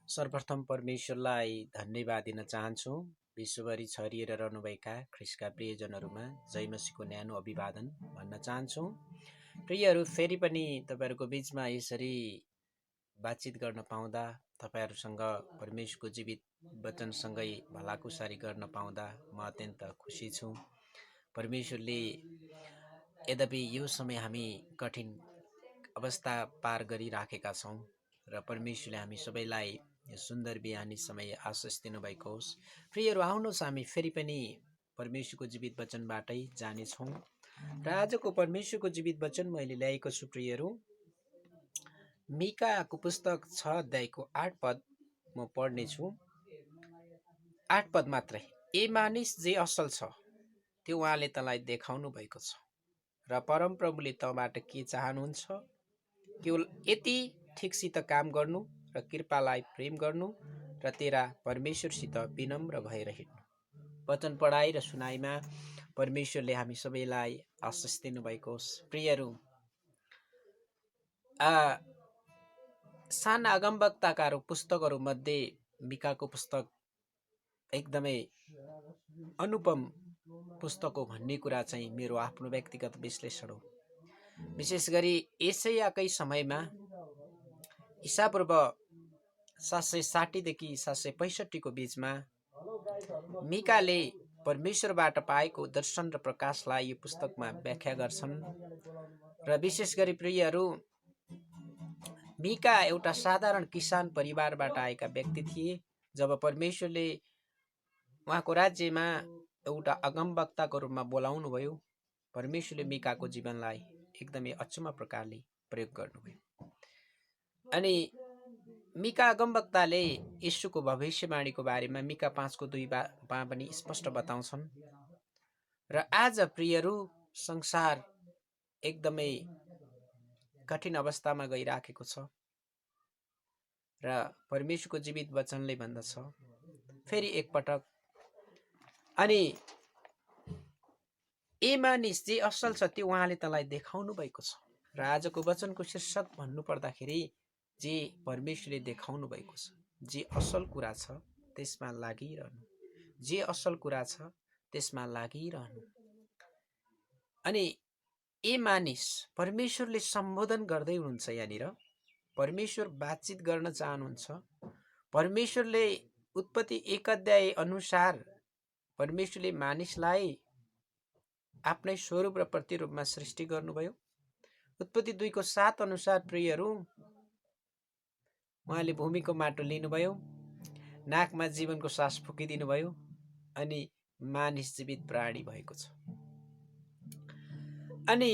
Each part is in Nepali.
सर्वप्रथम परमेश्वरलाई धन्यवाद दिन चाहन्छु। विश्वभरि छरिएर रहनुभएका ख्रिस्टका प्रियजनहरूमा जय मसीहको न्यानो अभिवादन भन्न चाहन्छु। प्रियहरू, फेरि पनि तपाईँहरूको बिचमा यसरी बातचित गर्न पाउँदा, तपाईँहरूसँग परमेश्वरको जीवित वचनसँगै भलाकुसारी गर्न पाउँदा म अत्यन्त खुसी छु। परमेश्वरले यद्यपि यो समय हामी कठिन अवस्था पार गरिराखेका छौँ र परमेश्वरले हामी सबैलाई यो सुन्दर बिहानी समय आशिष दिनुभएको होस्। प्रियहरू, आउनुहोस् हामी फेरि पनि परमेश्वरको जीवित वचनबाटै जानेछौँ र आजको परमेश्वरको जीवित वचन मैले ल्याएको छु। प्रियहरू, मिकाको पुस्तक 6 अध्यायको 8 पद म पढ्नेछु। 8 पद मात्रै। ए मानिस जे असल छ त्यो उहाँले तँलाई देखाउनु भएको छ र परमप्रभुले तँबाट के चाहनुहुन्छ? केवल यति ठिकसित काम गर्नु र कृपालाई प्रेम गर्नु र तेरा परमेश्वरसित विनम्र भएर हिँड्नु। वचन पढाइ र सुनाइमा परमेश्वरले हामी सबैलाई आशिष दिनुभएको होस्। प्रियहरू, साना अगमवक्ताका पुस्तकहरूमध्ये मिकाको पुस्तक एकदमै अनुपम पुस्तक हो भन्ने कुरा चाहिँ मेरो आफ्नो व्यक्तिगत विश्लेषण हो। विशेष गरी एसायाकै समयमा ईसापूर्व 760 देखि 765 को बीचमा मिकाले परमेश्वरबाट पाएको दर्शन र प्रकाशलाई यो पुस्तकमा व्याख्या गर्छन्। र विशेष गरी प्रियहरू, मिका एउटा साधारण किसान परिवारबाट आएका व्यक्ति थिए। जब परमेश्वरले उहाँको राज्यमा एउटा अगमवक्ताको रूपमा बोलाउनु भयो, परमेश्वरले मिकाको जीवनलाई एकदमै अचम्म प्रकारले प्रयोग गर्नुभयो। अनि मिका अगमवक्ताले यीशुको भविष्यवाणीको बारेमा मिका 5:2 पनि स्पष्ट बताउँछन्। र आज प्रियहरू, संसार एकदमै कठिन अवस्थामा गइराखेको छ र परमेश्वरको जीवित वचनले भन्दछ फेरि एकपटक, अनि ए मानिस जे असल छ त्यो उहाँले तँलाई देखाउनु भएको छ। र आजको वचनको शीर्षक भन्नु पर्दाखेरि जे परमेश्वरले देखाउनु भएको छ, जे असल कुरा छ त्यसमा लागिरहनु, जे असल कुरा छ त्यसमा लागिरहनु। अनि ए मानिस परमेश्वरले सम्बोधन गर्दै हुनुहुन्छ। यहाँनिर परमेश्वर बातचित गर्न चाहनुहुन्छ। परमेश्वरले उत्पत्ति 1 अध्याय अनुसार परमेश्वरले मानिसलाई आफ्नै स्वरूप र प्रतिरूपमा सृष्टि गर्नुभयो। उत्पत्ति 2:7 अनुसार प्रियहरू, उहाँले भूमिको माटो लिनुभयो, नाकमा जीवनको सास फुकिदिनु भयो, अनि मानिस जीवित प्राणी भएको छ। अनि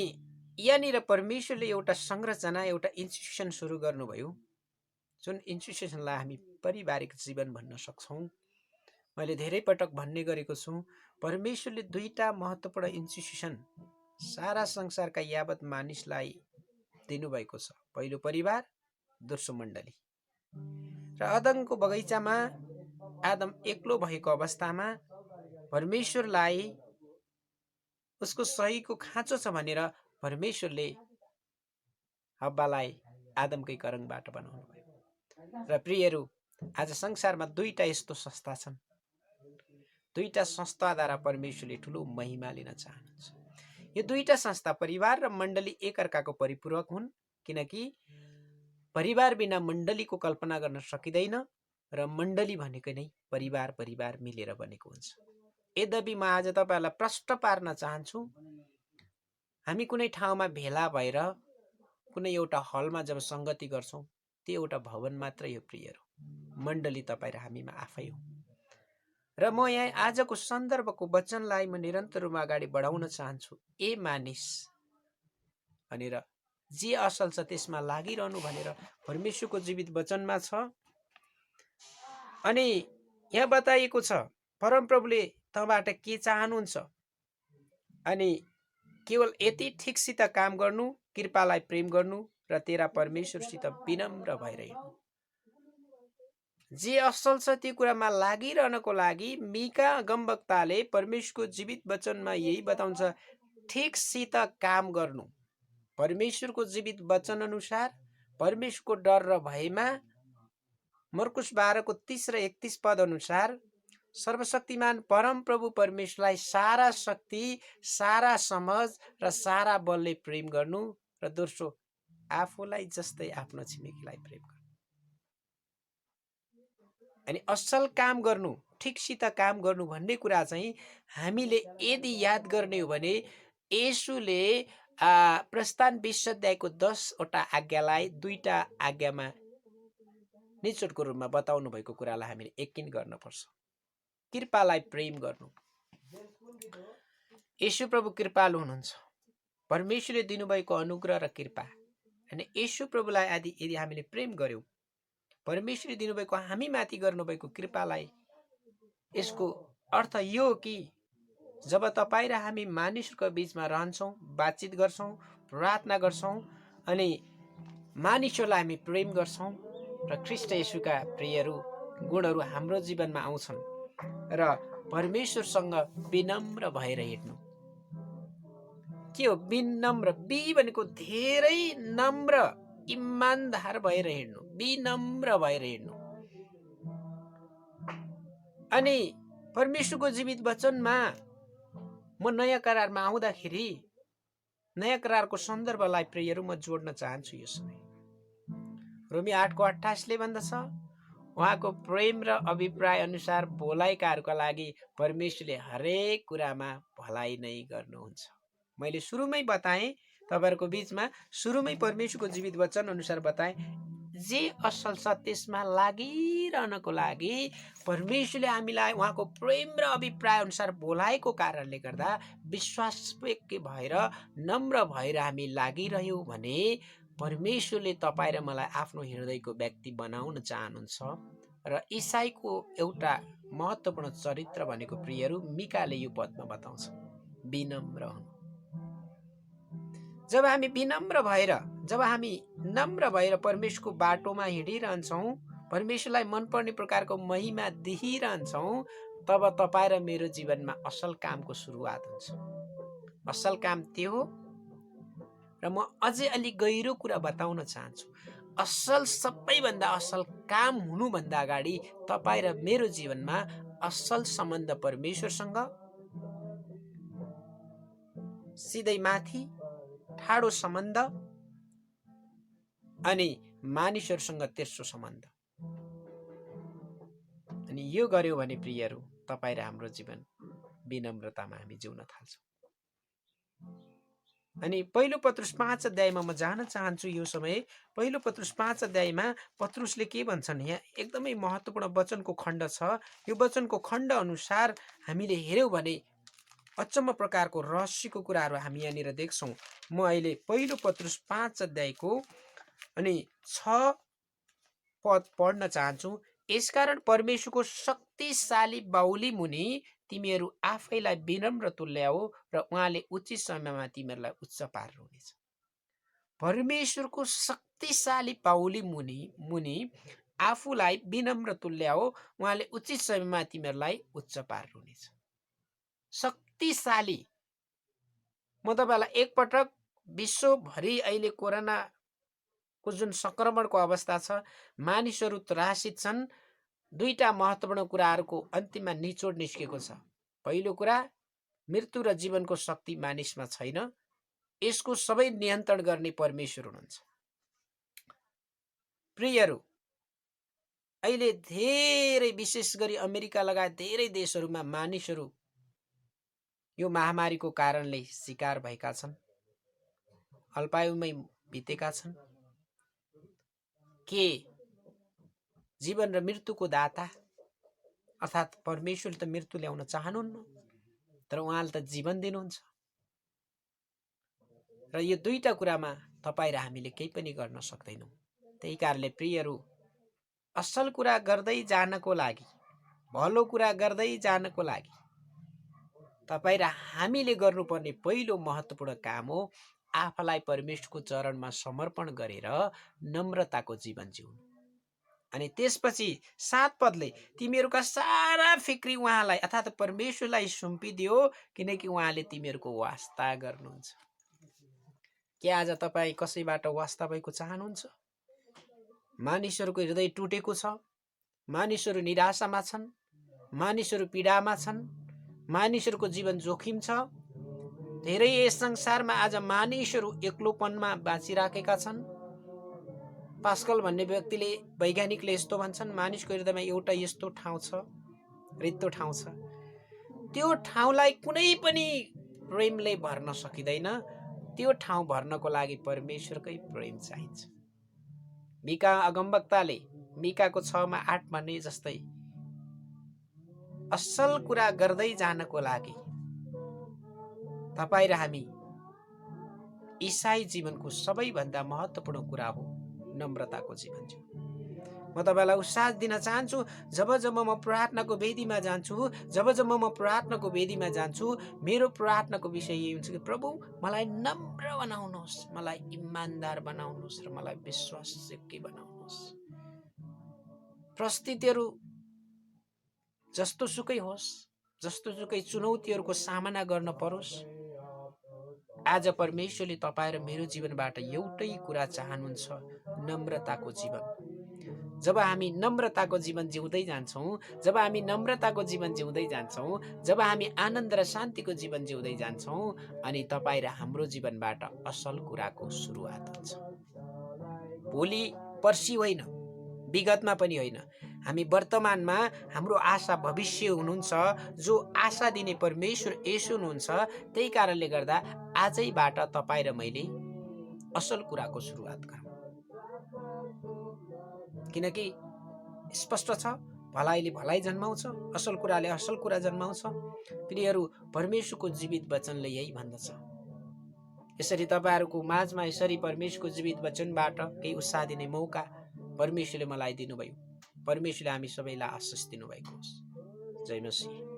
यहाँनिर परमेश्वरले एउटा संरचना, एउटा इन्स्टिट्युसन सुरु गर्नुभयो, जुन इन्स्टिट्युसनलाई हामी पारिवारिक जीवन भन्न सक्छौँ। मैले धेरै पटक भन्ने गरेको छु, परमेश्वरले 2टा महत्त्वपूर्ण इन्स्टिट्युसन सारा संसारका यावत मानिसलाई दिनुभएको छ। पहिलो परिवार, दोस्रो मण्डली। र अदनको बगैँचामा आदम एक्लो भएको अवस्थामा परमेश्वरलाई उसको सहीको खाँचो छ भनेर परमेश्वरले हव्वालाई आदमकै करङबाट बनाउनु भयो। र प्रियहरू, आज संसारमा 2टा यस्तो संस्था छन्। 2टा संस्थाद्वारा परमेश्वरले ठुलो महिमा लिन चाहनुहुन्छ। यो 2टा संस्था, परिवार र मण्डली, एकअर्काको परिपूरक हुन्, किनकि परिवार बिना मण्डलीको कल्पना गर्न सकिँदैन र मण्डली भनेको नै परिवार मिलेर बनेको हुन्छ। यद्यपि म आज तपाईहरुलाई प्रश्न पार्न चाहन्छु, हामी कुनै ठाउँमा भेला भएर कुनै एउटा हलमा जब संगति गर्छौं, त्यो एउटा भवन मात्रै हो प्रियहरू। मण्डली तपाई र हामीमा आफै हो। र म यहाँ आजको सन्दर्भको वचनलाई म निरन्तर रूपमा अगाडि बढाउन चाहन्छु। ए मानिस भनेर जे असल छ त्यसमा लागिरहनु भनेर परमेश्वरको जीवित वचनमा छ। अनि यहाँ बताइएको छ, परमप्रभुले तँबाट के चाहनुहुन्छ? अनि केवल यति ठिकसित काम गर्नु, कृपालाई प्रेम गर्नु र तेरा परमेश्वरसित विनम्र भएर हिँड्नु। जे असल छ त्यो कुरामा लागिरहनको लागि मिका अगमवक्ताले परमेश्वरको जीवित वचनमा यही बताउँछ, ठिकसित काम गर्नु। परमेश्वरको जीवित वचन अनुसार, परमेश्वरको डर र भयमा मर्कुस 12 को 30 र 31 पद अनुसार सर्वशक्तिमान परम प्रभु परमेश्वरलाई सारा शक्ति, सारा समझ र सारा बलले प्रेम गर्नु, र दोस्रो आफूलाई जस्तै आफ्नो छिमेकीलाई प्रेम गर्नु। अनि असल काम गर्नु, ठिकसित काम गर्नु भन्ने कुरा चाहिँ हामीले यदि याद गर्ने हो भने येशूले प्रस्थान 20 अध्यायको 10 वटा आज्ञालाई 2टा आज्ञामा निचोडको रूपमा बताउनु भएको कुरालाई हामीले यकिन गर्नुपर्छ। कृपालाई प्रेम गर्नु। येशू प्रभु कृपालु हुनुहुन्छ। परमेश्वरले दिनुभएको अनुग्रह र कृपा, अनि येशू प्रभुलाई यदि हामीले प्रेम गर्यौं, परमेश्वरले दिनुभएको हामी माथि गर्नुभएको कृपालाई, यसको अर्थ यो हो कि जब तपाईँ र हामी मानिसहरूको बीचमा रहन्छौँ, बातचित गर्छौँ, प्रार्थना गर्छौँ, अनि मानिसहरूलाई हामी प्रेम गर्छौँ र ख्रीष्ट येशूका प्रियहरू गुणहरू हाम्रो जीवनमा आउँछन् र परमेश्वरसँग विनम्र भएर हिँड्नु। के हो विनम्र? बी भनेको धेरै नम्र, इमानदार भएर हिँड्नु, विनम्र भएर हिँड्नु। अनि परमेश्वरको जीवित वचनमा म नयाँ करारमा आउँदाखेरि नयाँ करारको सन्दर्भलाई प्रियहरू म जोड्न चाहन्छु। यो समय रोमी 8 को 28 भन्दछ, उहाँको प्रेम र अभिप्राय अनुसार बोलाएकाहरूका लागि परमेश्वरले हरेक कुरामा भलाइ नै गर्नुहुन्छ। मैले सुरुमै बताएँ, तपाईहरुको बीचमा सुरुमै परमेश्वरको जीवित वचन अनुसार बताएँ, जे असल छ त्यसमा लागिरहनको लागि परमेश्वरले हामीलाई उहाँको प्रेम र अभिप्राय अनुसार बोलाएको कारणले गर्दा विश्वासयोग्य भएर नम्र भएर हामी लागिरह्यौं भने परमेश्वरले तपाईँ र मलाई आफ्नो हृदयको व्यक्ति बनाउन चाहनुहुन्छ। र ईसाईको एउटा महत्त्वपूर्ण चरित्र भनेको प्रियहरू मिकाले यो पदमा बताउँछ, विनम्र हुनु। जब हामी विनम्र भएर, जब हामी नम्र भएर परमेश्वरको बाटोमा हिँडिरहन्छौँ, परमेश्वरलाई मनपर्ने प्रकारको महिमा दिइरहन्छौँ, तब तपाईँ र मेरो जीवनमा असल कामको सुरुवात हुन्छ। असल काम त्यो हो। र म अझै अलि गहिरो कुरा बताउन चाहन्छु। असल, सबैभन्दा असल काम हुनुभन्दा अगाडि तपाईँ र मेरो जीवनमा असल सम्बन्ध परमेश्वरसँग, सिधै माथि ठाडो सम्बन्ध, अनि मानिसहरूसँग तेस्रो सम्बन्ध। अनि यो गर्यो भने प्रियहरू, तपाईँ र हाम्रो जीवन विनम्रतामा हामी जिउन थाल्छौँ। अनि पहिलो पत्रुस 5 अध्यायमा म जान चाहन्छु। यो समय पहिलो पत्रुस 5 अध्यायमा पत्रुसले के भन्छन्? यहाँ एकदमै महत्त्वपूर्ण वचनको खण्ड छ। यो वचनको खण्ड अनुसार हामीले हेर्यौं भने अचम्म प्रकारको रहस्यको कुराहरू हामी यहाँनिर देख्छौँ। म अहिले पहिलो पत्रुस 5 अध्यायको अनि 6 पद पढ्न चाहन्छु। यसकारण परमेश्वरको शक्तिशाली बाहुली मुनि तिमीहरू आफैलाई विनम्र तुल्याऊ र उहाँले उचित समयमा तिमीहरूलाई उच्च पार्नुहुनेछ। परमेश्वरको शक्तिशाली बाहुली मुनि आफूलाई विनम्र तुल्याऊ, उहाँले उचित समयमा तिमीहरूलाई उच्च पार्नुहुनेछ। शक्तिशाली। म तपाईलाई एकपटक विश्वभरि अहिले कोरोनाको जुन संक्रमणको अवस्था छ, मानिसहरू त्रासित छन्। दुईटा महत्त्वपूर्ण कुराहरूको अन्तिममा निचोड निस्केको छ। पहिलो कुरा, मृत्यु र जीवनको शक्ति मानिसमा छैन। यसको सबै नियन्त्रण गर्ने परमेश्वर हुनुहुन्छ। प्रियहरू, अहिले धेरै, विशेष गरी अमेरिका लगायत धेरै देशहरूमा मानिसहरू यो महामारीको कारणले शिकार भएका छन्, अल्पायुमै बितेका छन्। के जीवन र मृत्युको दाता अर्थात् परमेश्वरले त मृत्यु ल्याउन चाहनुहुन्न, तर उहाँले त जीवन दिनुहुन्छ। र यो दुईटा कुरामा तपाईँ र हामीले केही पनि गर्न सक्दैनौँ। त्यही कारणले प्रियहरू, असल कुरा गर्दै जानको लागि, भलो कुरा गर्दै जानको लागि तपाईँ र हामीले गर्नुपर्ने पहिलो महत्त्वपूर्ण काम हो आफूलाई परमेश्वरको चरणमा समर्पण गरेर नम्रताको जीवन जिउनु। अनि त्यसपछि 7 पदले तिमीहरूका सारा फिक्री उहाँलाई अर्थात् परमेश्वरलाई सुम्पिदियो, किनकि उहाँले तिमीहरूको वास्ता गर्नुहुन्छ। के आज तपाईँ कसैबाट वास्ता भएको चाहनुहुन्छ? मानिसहरूको हृदय टुटेको छ, मानिसहरू निराशामा छन्, मानिसहरू पीडामा छन्, मानिसहरूको जीवन जोखिम छ। धेरै यस संसारमा आज मानिसहरू एक्लोपनमा बाँचिराखेका छन्। पास्कल भन्ने व्यक्तिले, वैज्ञानिकले यस्तो भन्छन्, मानिसको हृदयमा एउटा यस्तो ठाउँ छ, रित्तो ठाउँ छ, त्यो ठाउँलाई कुनै पनि प्रेमले भर्न सकिँदैन। त्यो ठाउँ भर्नको लागि परमेश्वरकै प्रेम चाहिन्छ। मिका अगमवक्ताले मिकाको 6:8 भने जस्तै असल कुरा गर्दै जानको लागि तपाईँ र हामी ईसाई जीवनको सबैभन्दा महत्त्वपूर्ण कुरा हो नम्रताको जीवन जीवन। म तपाईलाई उत्साह दिन चाहन्छु, जब जब म प्रार्थनाको वेदीमा जान्छु, मेरो प्रार्थनाको विषय यही हुन्छ कि प्रभु मलाई नम्र बनाउनुहोस्, मलाई इमानदार बनाउनुहोस् र मलाई विश्वासयोग्य बनाउनुहोस्। परिस्थितिहरू जस्तो सुकै होस्, जस्तो सुकै चुनौतीहरूको सामना गर्न परोस्, आज परमेश्वरले तपाईँ र मेरो जीवनबाट एउटै कुरा चाहनुहुन्छ, नम्रताको जीवन। जब हामी नम्रताको जीवन जिउँदै जान्छौँ, जब हामी आनन्द र शान्तिको जीवन जिउँदै जान्छौँ, अनि तपाईँ र हाम्रो जीवनबाट असल कुराको सुरुवात हुन्छ। भोलि पर्सि होइन, विगतमा पनि होइन, हामी वर्तमानमा हाम्रो आशा भविष्य हुनुहुन्छ, जो आशा दिने परमेश्वर येशू हुनुहुन्छ। त्यही कारणले गर्दा आजैबाट तपाईँ र मैले असल कुराको सुरुवात गरौँ, किनकि स्पष्ट छ, भलाइले भलाइ जन्माउँछ, असल कुराले असल कुरा जन्माउँछ। प्रियहरू, परमेश्वरको जीवित वचनले यही भन्दछ। यसरी तपाईहरूको माझमा यसरी परमेश्वरको जीवित वचनबाट केही उत्साह दिने मौका परमेश्वरले मलाई दिनुभयो। परमेश्वरले हामी सबैलाई आशिष दिनुभएको होस्। जय मसीह।